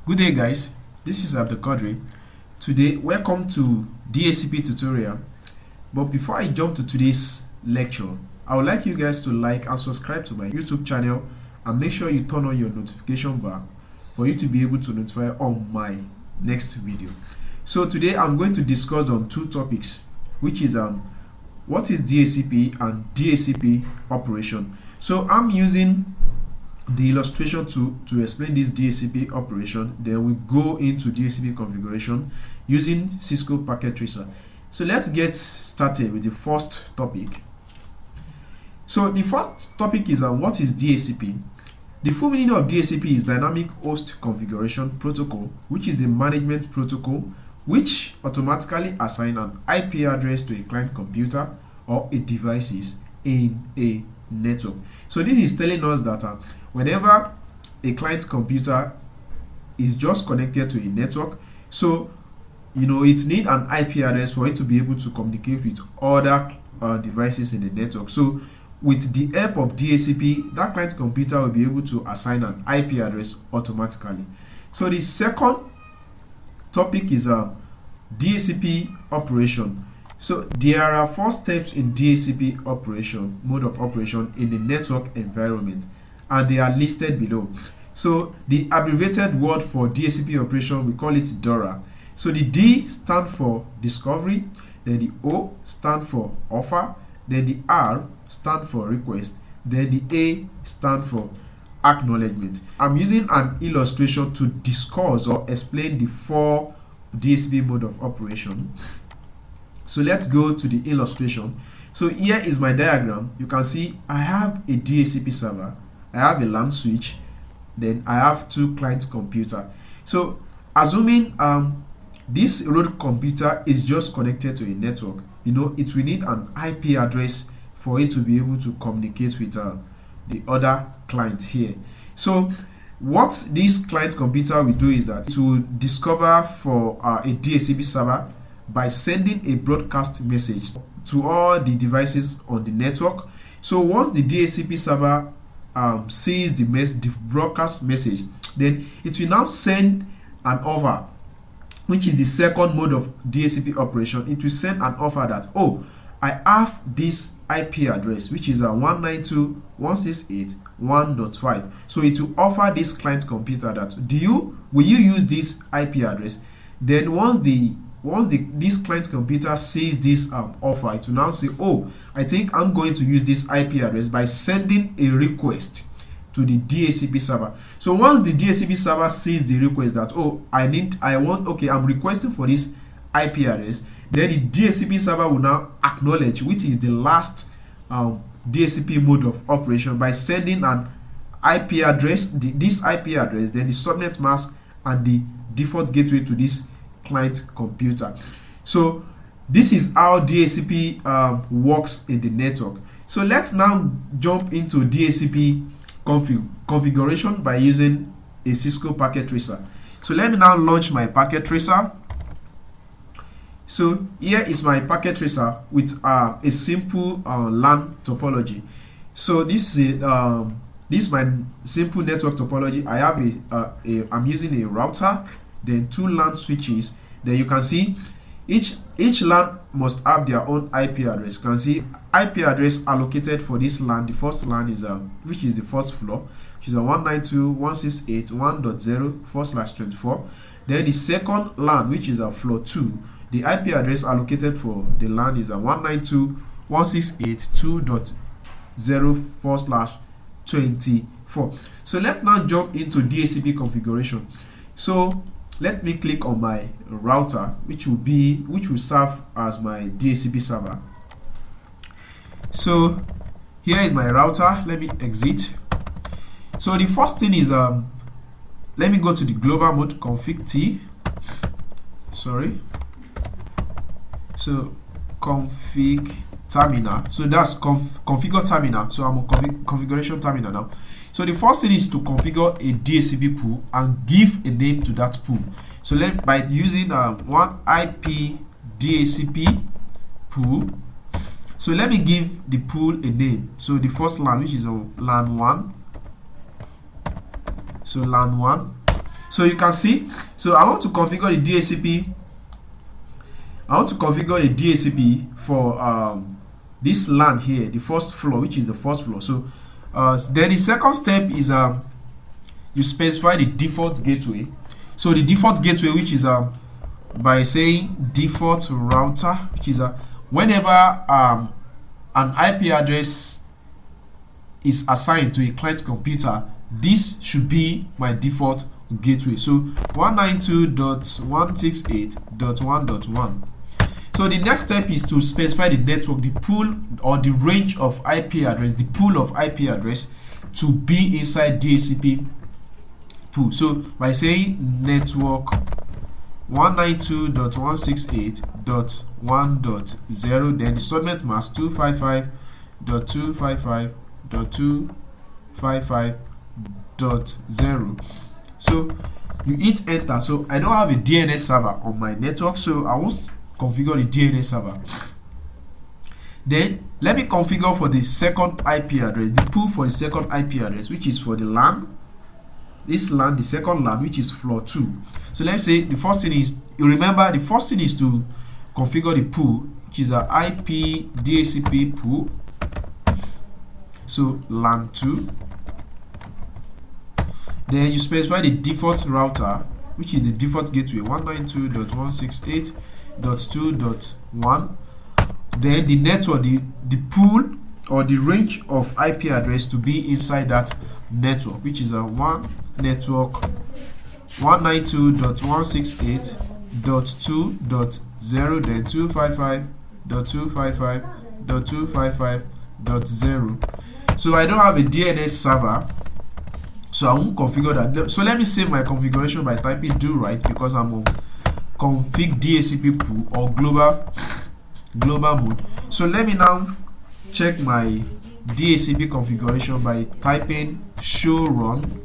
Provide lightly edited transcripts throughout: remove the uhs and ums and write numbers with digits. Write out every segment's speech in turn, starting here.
Good day guys, this is Abdulkadir. Today, welcome to Dhcp tutorial. But before I jump to today's lecture, I would like you guys to like and subscribe to my YouTube channel and make sure you turn on your notification bar for you to be able to notify on my next video. So today I'm going to discuss on two topics, which is what is Dhcp and Dhcp operation. So I'm using the illustration to explain this Dhcp operation. Then we go into Dhcp configuration using Cisco Packet Racer. So let's get started with the first topic. So the first topic is what is Dhcp. The full meaning of Dhcp is Dynamic Host Configuration Protocol, which is the management protocol which automatically assigns an IP address to a client computer or a devices in a network. So this is telling us that whenever a client computer is just connected to a network, so it needs an IP address for it to be able to communicate with other devices in the network. So with the help of Dhcp, that client computer will be able to assign an IP address automatically. So the second topic is Dhcp operation. So there are 4 steps in Dhcp operation, mode of operation in the network environment, and they are listed below. So the abbreviated word for Dhcp operation, we call it DORA. So the D stand for discovery, then the O stand for offer, then the R stand for request, then the A stand for acknowledgement. I'm using an illustration to discuss or explain the 4 Dhcp mode of operation. So let's go to the illustration. So here is my diagram. You can see I have a Dhcp server, I have a LAN switch, then I have 2 client computer. So assuming this road computer is just connected to a network, it will need an IP address for it to be able to communicate with the other client here. So what this client computer will do is that it will discover for a Dhcp server by sending a broadcast message to all the devices on the network. So once the Dhcp server sees the broadcast message, then it will now send an offer, which is the second mode of Dhcp operation. It will send an offer that, oh, I have this IP address, which is 192.168.1.5. So it will offer this client computer that, will you use this IP address? Then once this client computer sees this offer, it will now say, oh, I think I'm going to use this IP address by sending a request to the Dhcp server. So once the Dhcp server sees the request that, oh, I'm requesting for this IP address, then the Dhcp server will now acknowledge, which is the last Dhcp mode of operation, by sending an IP address, this IP address, then the subnet mask and the default gateway to this client computer. So this is how Dhcp works in the network. So let's now jump into Dhcp configuration by using a Cisco Packet Racer. So let me now launch my Packet Racer. So here is my Packet Racer with a simple LAN topology. So this is my simple network topology. I have I'm using a router, then 2 LAN switches. Then you can see each LAN must have their own IP address. You can see IP address allocated for this LAN. The first LAN is which is the first floor, which is 192.168.1.0/24. Then the second LAN, which is floor 2, the IP address allocated for the LAN is 192.168.2.04/24. So let's now jump into Dhcp configuration. So let me click on my router, which will serve as my Dhcp server. So here is my router. Let me exit. So the first thing is let me go to the global mode, config T. Sorry. So config terminal. So that's configure terminal. So I'm on configuration terminal now. So the first thing is to configure a Dhcp pool and give a name to that pool. So by using one IP Dhcp pool. So let me give the pool a name. So the first LAN, which is LAN 1. So LAN 1. So you can see, so I want to configure the DHCP. I want to configure a DHCP for this LAN here, the first floor, which is the first floor. So then the second step is you specify the default gateway. So the default gateway, which is by saying default router, which is whenever an IP address is assigned to a client computer, this should be my default gateway. So 192.168.1.1. So the next step is to specify the network, the pool or the range of IP address, the pool of IP address to be inside DHCP pool. So by saying network 192.168.1.0, then the subnet mask 255.255.255.0. So you hit enter. So I don't have a DNS server on my network, so I won't configure the DNS server. Then let me configure for the second IP address, the pool for the second IP address, which is for the LAN. This LAN, the second LAN, which is floor 2. So let's say the first thing is, you remember the first thing is to configure the pool, which is an IP DHCP pool. So LAN 2. Then you specify the default router, which is the default gateway 192.168.2.1. Then the network, the pool or the range of IP address to be inside that network, which is a network 192.168.2.0, then 255.255.255.0. So I don't have a DNS server, so I won't configure that. So let me save my configuration by typing do right, because I'm on config DHCP pool or global mode. So let me now check my DHCP configuration by typing show run.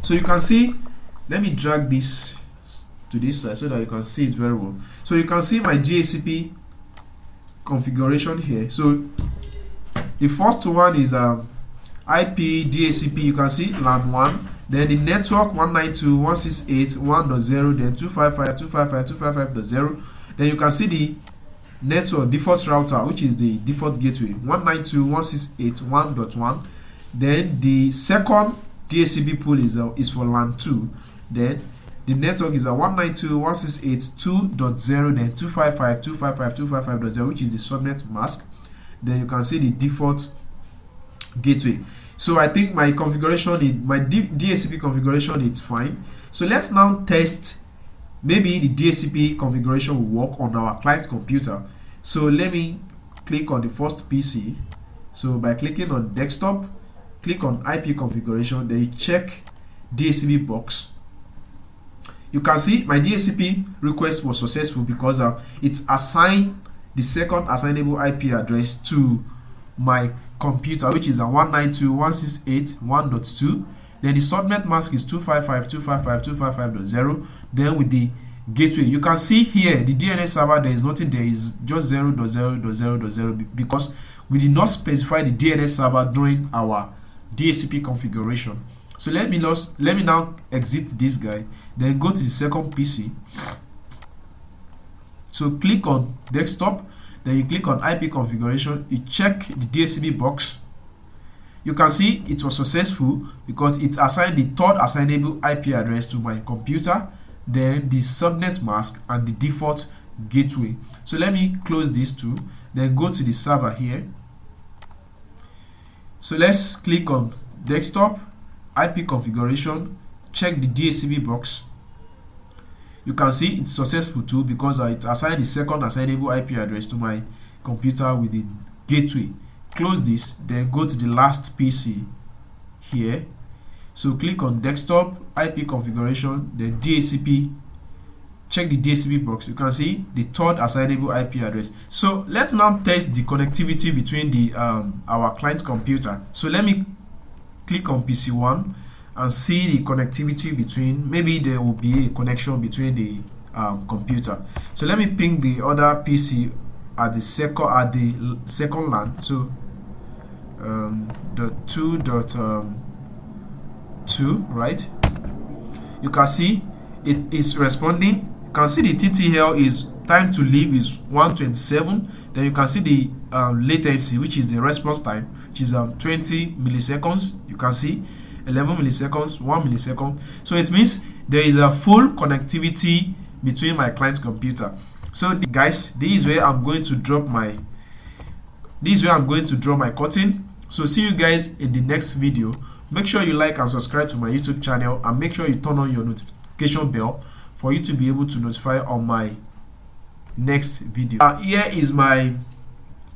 So you can see, let me drag this to this side so that you can see it very well. So you can see my DHCP configuration here. So the first one is IP DHCP. You can see LAN 1, then the network 192.168.1.0, then 255.255.255.0. Then you can see the network default router, which is the default gateway 192.168.1.1. Then the second DHCP pool is for LAN 2. Then the network is 192.168.2.0, then 255.255.255.0, which is the subnet mask. Then you can see the default gateway. So I think my configuration, my DHCP configuration is fine. So let's now test. Maybe the DHCP configuration will work on our client computer. So let me click on the first PC. So by clicking on desktop, click on IP configuration, then you check DHCP box. You can see my DHCP request was successful because it's assigned the second assignable IP address to my computer, which is a 192.168.1.2. Then the subnet mask is 255.255.255.0. Then with the gateway, you can see here the DNS server, there is nothing, there is just 0.0.0.0 because we did not specify the DNS server during our DHCP configuration. So let me now exit this guy, then go to the second PC. So click on desktop, then you click on IP configuration, you check the DHCP box. You can see it was successful because it assigned the third assignable IP address to my computer, then the subnet mask and the default gateway. So let me close these two, then go to the server here. So let's click on desktop, IP configuration, check the DHCP box. You can see it's successful too because it assigned the second assignable IP address to my computer with the gateway. Close this, then go to the last PC here. So click on desktop, IP configuration, then DHCP. Check the DHCP box. You can see the third assignable IP address. So let's now test the connectivity between the our client computer. So let me click on PC1 and see the connectivity between. Maybe there will be a connection between the computer. So let me ping the other PC at the second LAN. So the 2.2, right? you can see it is responding. You can see the TTL is time to leave is 127. Then you can see the latency, which is the response time, which is 20 milliseconds. You can see 11 milliseconds, 1 millisecond. So it means there is a full connectivity between my client computer. So guys, this is where I'm going to drop my curtain. So see you guys in the next video. Make sure you like and subscribe to my YouTube channel, and make sure you turn on your notification bell for you to be able to notify on my next video. Here is my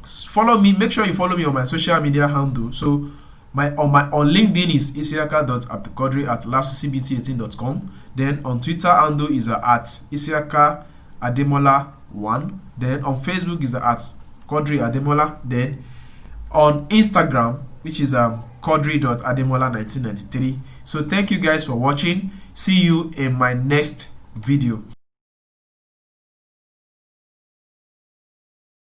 follow me. Make sure you follow me on my social media handle. So on LinkedIn is isiaka.abdulquadri@lasocbt18.com. Then on Twitter handle is at isiaka_ademola1. Then on Facebook is at Quadri Ademola. Then on Instagram, which is quadri.ademola1993. So thank you guys for watching. See you in my next video.